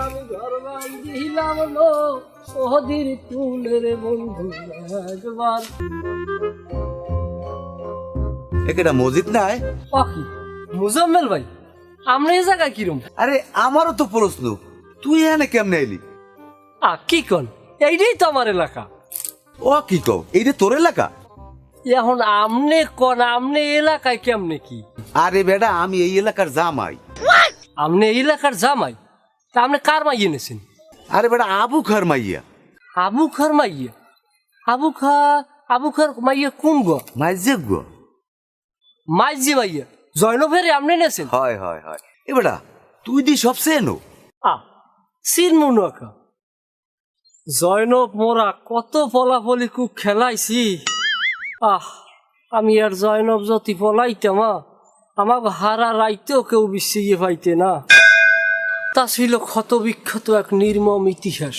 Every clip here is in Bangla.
আমি ঘর বাঁধিলাম লো সহদির তুলের বন্ধু একবার। একটা মসজিদ নাই? কি মুজাম্মেল ভাই, আমরা এই জায়গায় কিরম? আরে আমারও তো প্রশ্ন, তুই এনে কেমনে এলি? কি কন, এইটাই তো আমার এলাকা। ও কি কও, এইটা তোর এলাকা? এখন আমনে কন, আমনে এলাকায় কেমনে কি? আরে বেটা, আমি এই এলাকার জামাই। আমনে এই এলাকার জামাই? তা আপনি কার মাই এনেছেন? আরে বেটা, আবু খার মাইয়া। আবু খার মাইয়া? আবু খার মাইয়া কোন গো? মাইজেব গো। মাইজি মাইয়া জয়নবের আমনে এনেছেন? হয় হয় হয়। এ বেটা, তুই দি সবচেয়ে নো চিনমু নকা। জয়নব মোরা কত পলাপলি খুব খেলাইছি। আমি আর জয়নব যদি পলাইতাম, আমাকে হারা রাইতেও কেউ বিশ্বিয়ে পাইতে না। তা ছিল ক্ষত বিক্ষত এক নির্মম ইতিহাস।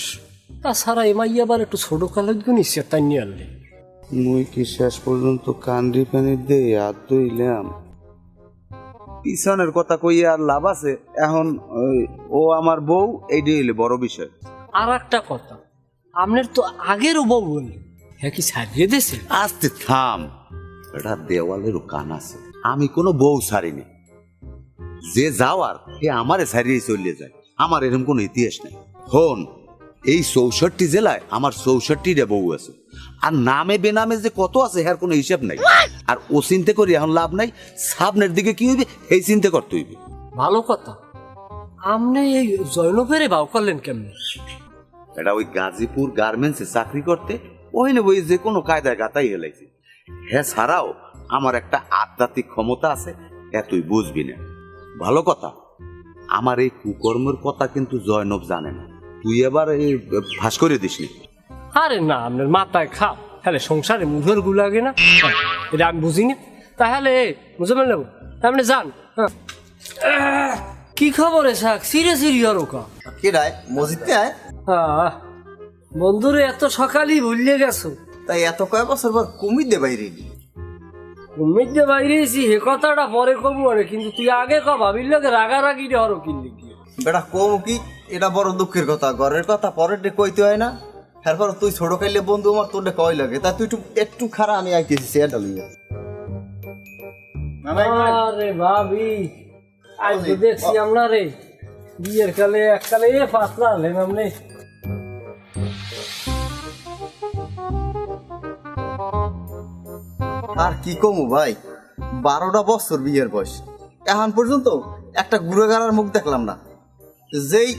তাছাড়া এমাই আবার একটু ছোট কালের গুণিস তাই নিয়ে আনলে। মুই কি শেষ পর্যন্ত কান্দি পানি দে আর দইলাম? পিছনের কথা কইয়া আর লাভ আছে? এখন ও আমার বউ, এইটাই হইলে বড় বিষয়। আর একটা কথা, আপনার তো আগেরও বউ বললে, হ্যাঁ কি ছাড়িয়ে দিয়েছে? আস্তে থাম, এটা দেওয়ালেরও কান আছে। আমি কোনো বউ ছাড়িনি, যে যাওয়ার সে আমারে ছাড়িয়ে চলে যায়। আমার এরকম কোনো ইতিহাস নেই। হন, এই 64 জেলায় আমার 64টা বউ আছে, আর নামে বেনামে যে কত আছে এর কোনো হিসাব নাই। আর ও চিন্তা করি এখন লাভ নাই, সামনের দিকে কি হইবে এই চিন্তা করতে হইবে। ভালো কথা, আপনি এই জয়নবেরে বাউ করলেন কেমনে? এটা ওই গাজীপুর গার্মেন্টসে চাকরি করতে ওইনে বই যে কোনো কায়দায় গাতাই হেলাইছে। হ্যাঁ, ছাড়াও আমার একটা আধ্যাত্মিক ক্ষমতা আছে, তুই বুঝবি না। ভালো কথা, আমার এই কুকর্মের কথা কিন্তু জয়নব জানে না। তুই এবার এই ফাঁস করে দিস নি। আরে না, আপনার মাথায় খাপ, তাহলে সংসারে মুধর গুলাগে না, এটা আমি বুঝিনি। তাহলে বুঝবেন না, আপনি যান। কি খবর শাক সিরে সিরি ওকা? কে রায় মসজিদে আয়? বন্ধুরে এত সকালই ভুলিয়ে গেছো? তাই এত কয়েক বছর পর কুমির দে বাইরে নি। কুমির দিয়ে বাইরেছি হে কথাটা পরে কমু আরে, কিন্তু তুই আগে ক ভাবির লোকে রাগারাগি রে হরো কিনলি কি? বেটা কম কি, এটা বড় দুঃখের কথা। ঘরের কথা পরের ডে কইতে হয় না? এরপর তুই ছোট খাইলে বন্ধু আমার তোর কয় লাগে, তা তুই একটু খারা আমি আইতেছি সেটা লইয়া। আরে ভাবি, আজ তো দেখছি আমরা রে বিয়ের কালে এককালে পাতলা হলেন আপনি। আর কি কমু ভাই, 12টা বছর বিয়ের বয়স, এখন পর্যন্ত একটা গুড়াগাড়ার মুখ দেখলাম না। যেই